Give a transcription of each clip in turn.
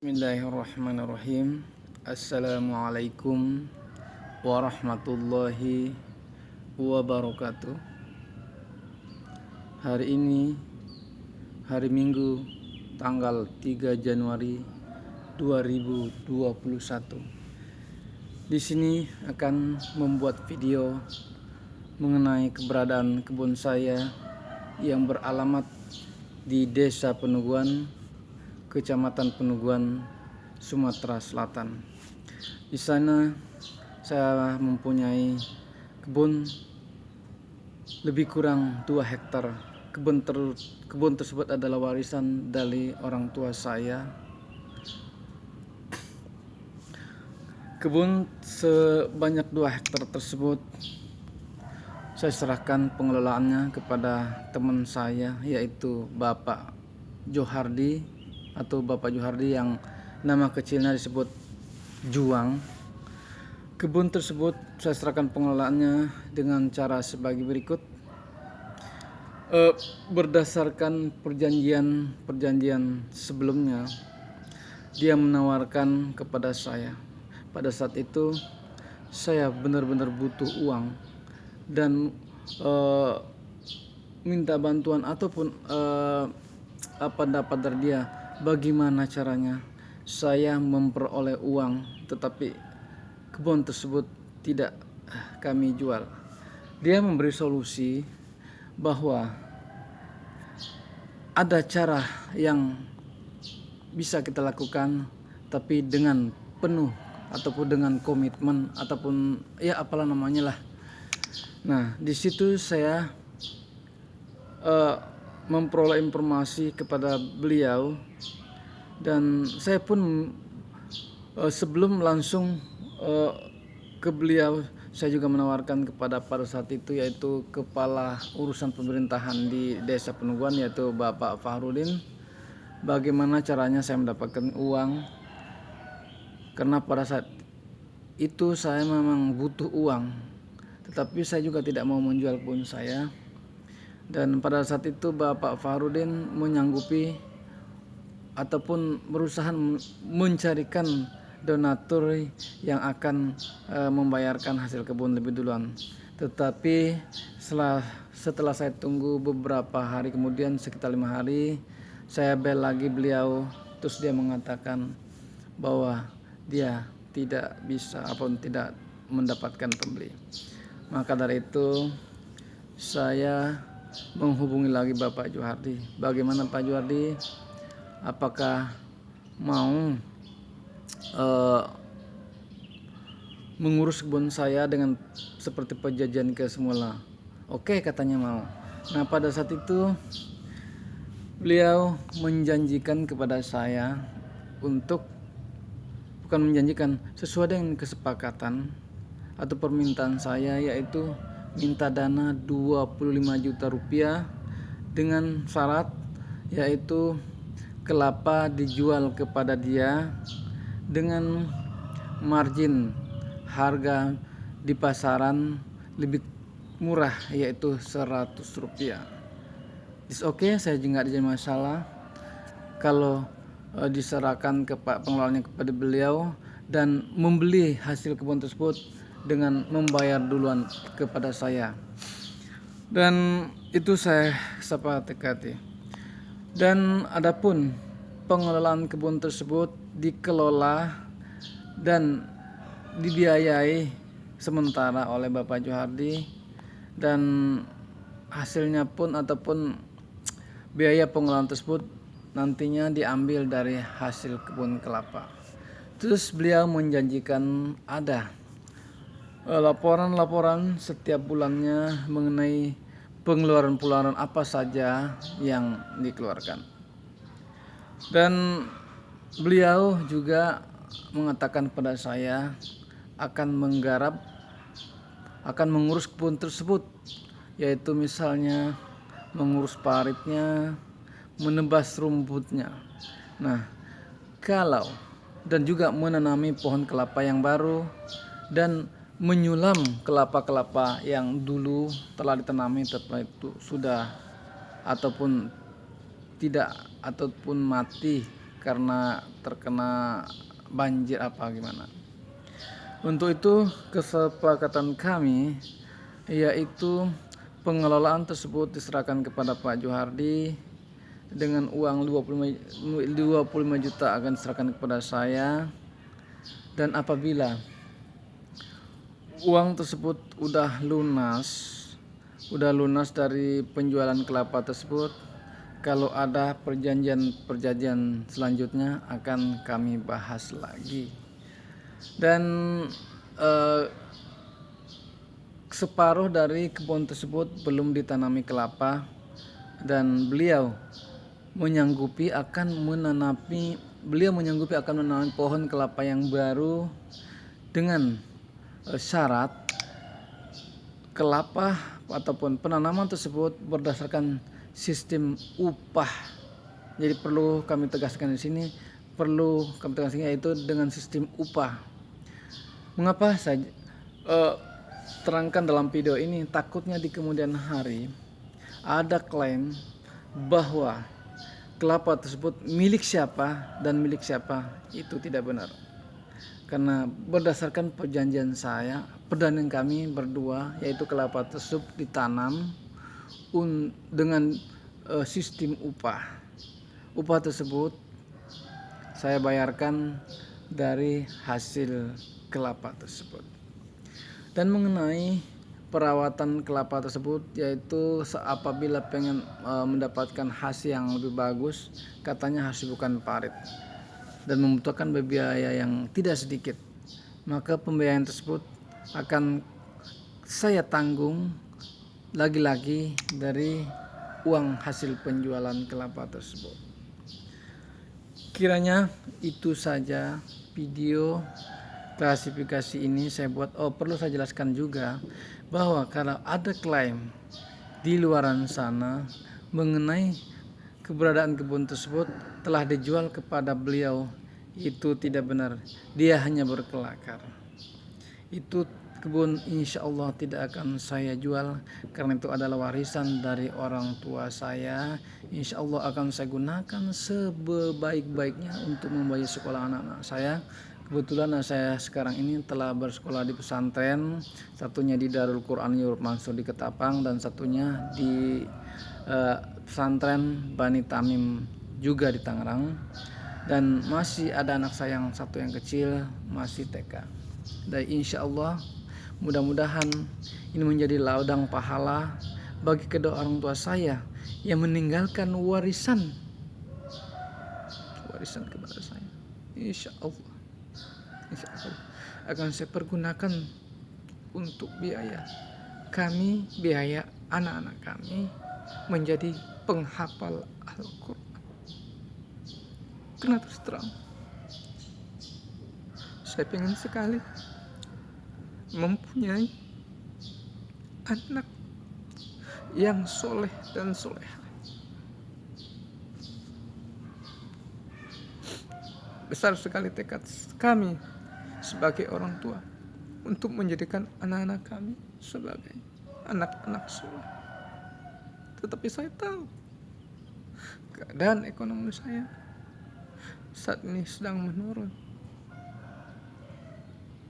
Bismillahirrahmanirrahim. Assalamualaikum warahmatullahi wabarakatuh. Hari ini hari Minggu tanggal 3 Januari 2021. Di sini akan membuat video mengenai keberadaan kebun saya yang beralamat di Desa Penuguan, Kecamatan Penuguan, Sumatera Selatan. Di sana saya mempunyai kebun lebih kurang 2 hektar. Kebun tersebut adalah warisan dari orang tua saya. Kebun sebanyak 2 hektar tersebut saya serahkan pengelolaannya kepada teman saya, yaitu Bapak Johardi atau Bapak Johardi yang nama kecilnya disebut Juang. Kebun tersebut saya serahkan pengelolaannya dengan cara sebagai berikut. Berdasarkan perjanjian sebelumnya, dia menawarkan kepada saya. Pada saat itu saya benar-benar butuh uang dan minta bantuan ataupun pendapat dari dia bagaimana caranya saya memperoleh uang, tetapi kebun tersebut tidak kami jual. Dia memberi solusi bahwa ada cara yang bisa kita lakukan, tapi dengan penuh ataupun dengan komitmen ataupun ya apalah namanya lah. Nah, di situ saya memperoleh informasi kepada beliau, dan saya pun sebelum langsung ke beliau, saya juga menawarkan kepada pada saat itu yaitu kepala urusan pemerintahan di Desa Penuguan, yaitu Bapak Fahrudin, bagaimana caranya saya mendapatkan uang, karena pada saat itu saya memang butuh uang, tetapi saya juga tidak mau menjual kebun saya. Dan pada saat itu Bapak Fahrudin menyanggupi ataupun berusaha mencarikan donatur yang akan membayarkan hasil kebun lebih duluan. Tetapi setelah saya tunggu beberapa hari kemudian, sekitar 5 hari, saya bel lagi beliau, terus dia mengatakan bahwa dia tidak bisa ataupun tidak mendapatkan pembeli. Maka dari itu saya menghubungi lagi Bapak Johardi. Bagaimana Pak Johardi? Apakah mau mengurus kebun saya dengan seperti perjanjian ke semula? Oke, katanya mau. Nah, pada saat itu beliau menjanjikan kepada saya untuk, bukan menjanjikan, sesuai dengan kesepakatan atau permintaan saya, yaitu minta dana 25 juta rupiah dengan syarat yaitu kelapa dijual kepada dia dengan margin harga di pasaran lebih murah, yaitu 100 rupiah. It's okay, saya juga tidak ada masalah kalau diserahkan ke pengelolanya kepada beliau dan membeli hasil kebun tersebut dengan membayar duluan kepada saya. Dan itu saya sepakati. Dan adapun pengelolaan kebun tersebut dikelola dan dibiayai sementara oleh Bapak Johardi, dan hasilnya pun ataupun biaya pengelolaan tersebut nantinya diambil dari hasil kebun kelapa. Terus beliau menjanjikan ada laporan-laporan setiap bulannya mengenai pengeluaran apa saja yang dikeluarkan. Dan beliau juga mengatakan pada saya akan mengurus kebun tersebut, yaitu misalnya mengurus paritnya, menebas rumputnya. Nah, dan juga menanami pohon kelapa yang baru dan menyulam kelapa-kelapa yang dulu telah ditanami tetapi itu sudah ataupun tidak ataupun mati karena terkena banjir apa gimana. Untuk itu kesepakatan kami yaitu pengelolaan tersebut diserahkan kepada Pak Johardi dengan uang 25 juta akan diserahkan kepada saya, dan apabila uang tersebut udah lunas dari penjualan kelapa tersebut, kalau ada perjanjian selanjutnya akan kami bahas lagi. Dan separuh dari kebun tersebut belum ditanami kelapa, dan beliau menyanggupi akan menanami pohon kelapa yang baru dengan syarat kelapa ataupun penanaman tersebut berdasarkan sistem upah. Jadi perlu kami tegaskan yaitu dengan sistem upah. Mengapa saya terangkan dalam video ini? Takutnya di kemudian hari ada klaim bahwa kelapa tersebut milik siapa dan milik siapa. Itu tidak benar. Karena berdasarkan perjanjian kami berdua, yaitu kelapa tersebut ditanam dengan sistem upah. Upah tersebut saya bayarkan dari hasil kelapa tersebut. Dan mengenai perawatan kelapa tersebut, yaitu apabila pengen mendapatkan hasil yang lebih bagus, katanya harus bukan parit dan membutuhkan biaya yang tidak sedikit, maka pembiayaan tersebut akan saya tanggung lagi-lagi dari uang hasil penjualan kelapa tersebut. Kiranya itu saja video klasifikasi ini saya buat. Perlu saya jelaskan juga bahwa kalau ada klaim di luaran sana mengenai keberadaan kebun tersebut telah dijual kepada beliau, itu tidak benar. Dia hanya berkelakar. Itu kebun insya Allah tidak akan saya jual, karena itu adalah warisan dari orang tua saya. Insya Allah akan saya gunakan sebaik-baiknya untuk membayar sekolah anak-anak saya. Kebetulan saya sekarang ini telah bersekolah di pesantren, satunya di Darul Quran Yurub Mansur di Ketapang, dan satunya di pesantren Bani Tamim juga di Tangerang. Dan masih ada anak saya yang satu yang kecil masih TK. Dan insya Allah mudah-mudahan ini menjadi ladang pahala bagi kedua orang tua saya yang meninggalkan warisan kepada saya. Insya Allah akan saya pergunakan untuk biaya anak-anak kami menjadi penghafal Al-Quran. Karena terus terang saya pengen sekali mempunyai anak yang soleh dan soleha. Besar sekali tekad kami sebagai orang tua untuk menjadikan anak-anak kami sebagai anak-anak soleh. Tetapi saya tahu keadaan ekonomi saya saat ini sedang menurun.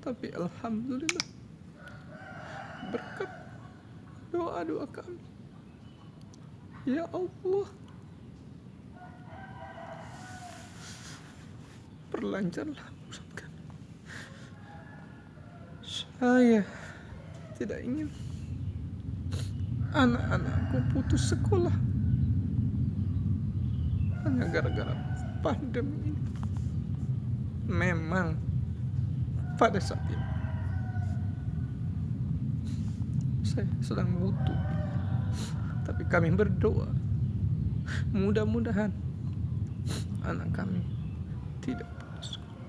Tapi alhamdulillah berkat doa-doa kami, ya Allah, perlancarlah urusan kami. Saya tidak ingin anak-anakku putus sekolah hanya gara-gara pandemi ini. Memang pada saat ini saya sedang butuh, tapi kami berdoa mudah-mudahan anak kami tidak putus sekolah.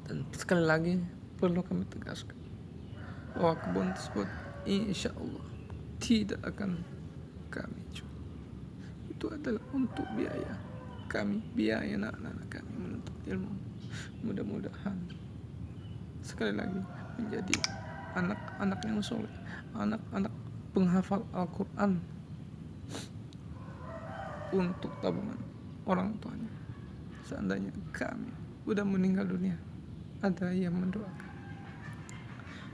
Dan sekali lagi perlu kami tegaskan bahwa kebun tersebut insya Allah tidak akan kami jual. Itu adalah untuk biaya kami, biaya anak-anak kami menuntut ilmu. Mudah-mudahan sekali lagi menjadi anak-anak yang soleh, anak-anak penghafal Al-Quran untuk tabungan orang tuanya. seandainya kami udah meninggal dunia, ada yang mendoakan.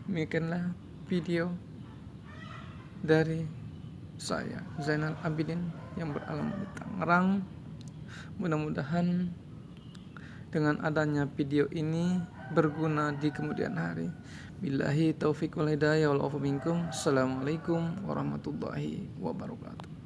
Demikianlah video dari saya, Zainal Abidin, yang beralamat di Tangerang. Mudah-mudahan dengan adanya video ini berguna di kemudian hari. Billahi taufiq wal hidayah wal afu minkum. Assalamualaikum warahmatullahi wabarakatuh.